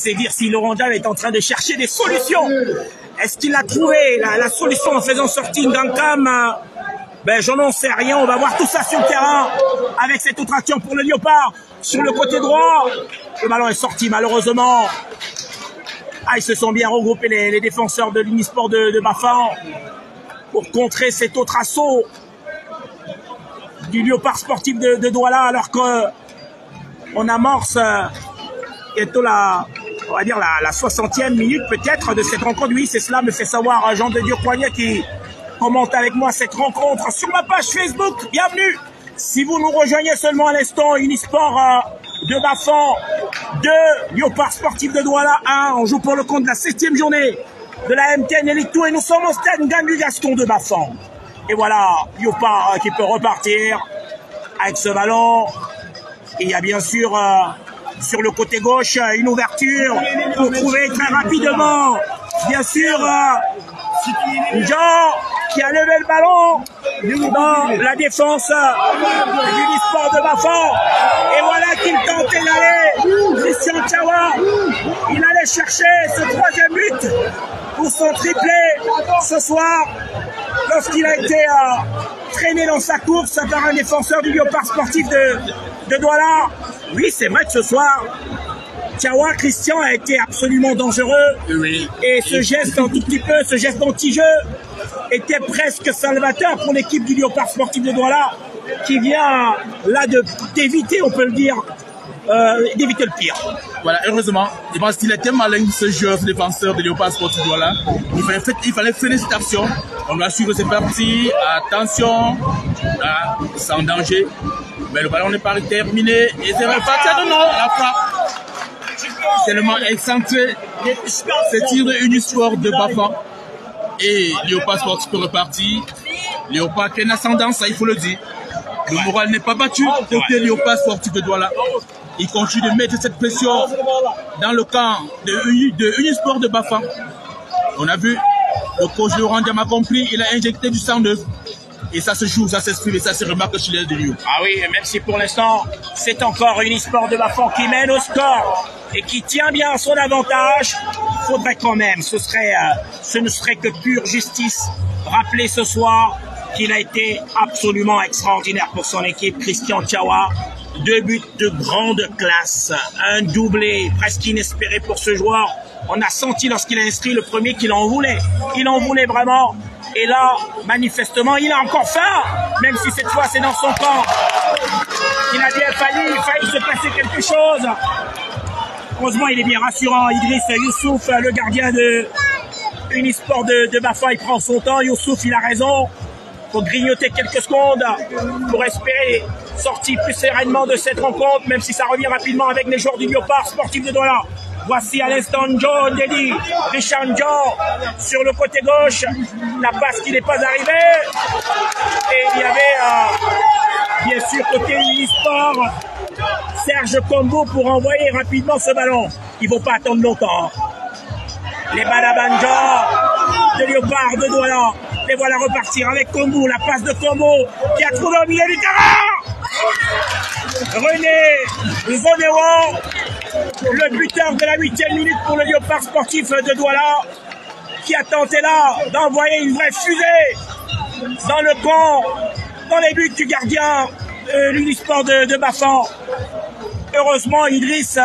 C'est dire si Laurent Jav est en train de chercher des solutions. Est-ce qu'il a trouvé la solution en faisant sortir Ngankam? Ben, j'en sais rien. On va voir tout ça sur le terrain avec cette autre action pour le Léopard sur le côté droit. Le ballon est sorti malheureusement. Ah, ils se sont bien regroupés les défenseurs de l'Unisport de Baffin pour contrer cet autre assaut du Léopard sportif de Douala, alors qu'on amorce bientôt on va dire la 60e minute peut-être de cette rencontre. Oui, c'est cela, me fait savoir Jean de Dieu Coignet qui commente avec moi cette rencontre sur ma page Facebook. Bienvenue. Si vous nous rejoignez seulement à l'instant, Unisport de Baffin 2, Léopard sportif de Douala 1. On joue pour le compte de la 7e journée de la MTN Elite Tour et nous sommes au stade Ngagne du Gaston de Baffin. Et voilà, Léopard qui peut repartir avec ce ballon. Et il y a bien sûr sur le côté gauche une ouverture pour trouver très rapidement, bien sûr, Jean qui a levé le ballon dans la défense du Unisport de Baffin. Et voilà qu'il tentait d'aller, Christian Tchawa, il allait chercher ce 3e but pour son triplé ce soir lorsqu'il a été traîné dans sa course par un défenseur du Léopard sportif de Douala. Oui, c'est vrai que ce soir, Tchawa, Christian, a été absolument dangereux. Oui. Et ce geste un tout petit peu, ce geste d'anti-jeu était presque salvateur pour l'équipe du Léopard sportif de Douala qui vient là d'éviter, on peut le dire, d'éviter le pire. Voilà, heureusement, je pense qu'il était malin ce joueur, ce défenseur de Léopard sportif de Douala. Il fallait freiner cette action. On doit suivre ses parties, attention, là, sans danger. Mais le ballon n'est pas terminé et c'est reparti de non, la frappe. Tellement excentré, c'est tir de Unisport de Baffin et Léopard sportif peut repartir. Léopard qui a une ascendance, ça il faut le dire. Le moral n'est pas battu côté Léopard sportif de Douala. Il continue de mettre cette pression dans le camp de Unisport de Baffin. On a vu le coach Laurent Jav a compris, il a injecté du sang neuf. Et ça se joue, ça s'exprime et ça se remarque chez les deux. Ah oui, même si pour l'instant, c'est encore Unisport de Baffin qui mène au score et qui tient bien à son avantage. Il faudrait quand même, ce ne serait que pure justice, rappeler ce soir qu'il a été absolument extraordinaire pour son équipe, Christian Tchawa. 2 buts de grande classe, un doublé presque inespéré pour ce joueur. On a senti lorsqu'il a inscrit le premier qu'il en voulait. Il en voulait vraiment. Et là, manifestement, il a encore faim, même si cette fois c'est dans son camp. Il a bien failli se passer quelque chose. Heureusement, il est bien rassurant. Idriss Youssouf, le gardien de Unisport de Baffin, il prend son temps. Youssouf, il a raison. Il faut grignoter quelques secondes pour espérer sortir plus sereinement de cette rencontre, même si ça revient rapidement avec les joueurs du Léopard sportif de Douala. Voici à l'instant John Dedi, Richard John sur le côté gauche, la passe qui n'est pas arrivée. Et il y avait bien sûr côté Unisport, Serge Combo pour envoyer rapidement ce ballon. Il ne faut pas attendre longtemps. Les Badabanja de Léopard de Douala, les voilà repartir avec Combo, la passe de Combo qui a trouvé au milieu du terrain. René Zonéo, le buteur de la 8e minute pour le Léopard sportif de Douala, qui a tenté là d'envoyer une vraie fusée dans le camp, dans les buts du gardien l'Unisport de Baffin. Heureusement, Idriss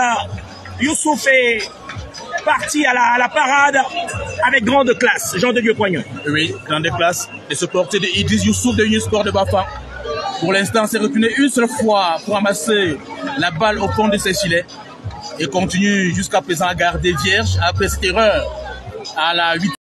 Youssouf est parti à la parade avec grande classe. Jean de Dieu Coignet. Oui, grande classe. Et ce porté de Idriss Youssouf de Unisport de Baffin. Pour l'instant, c'est retourné une seule fois pour ramasser la balle au fond de ses filets. Et continue jusqu'à présent à garder vierge après cette erreur à la 8e.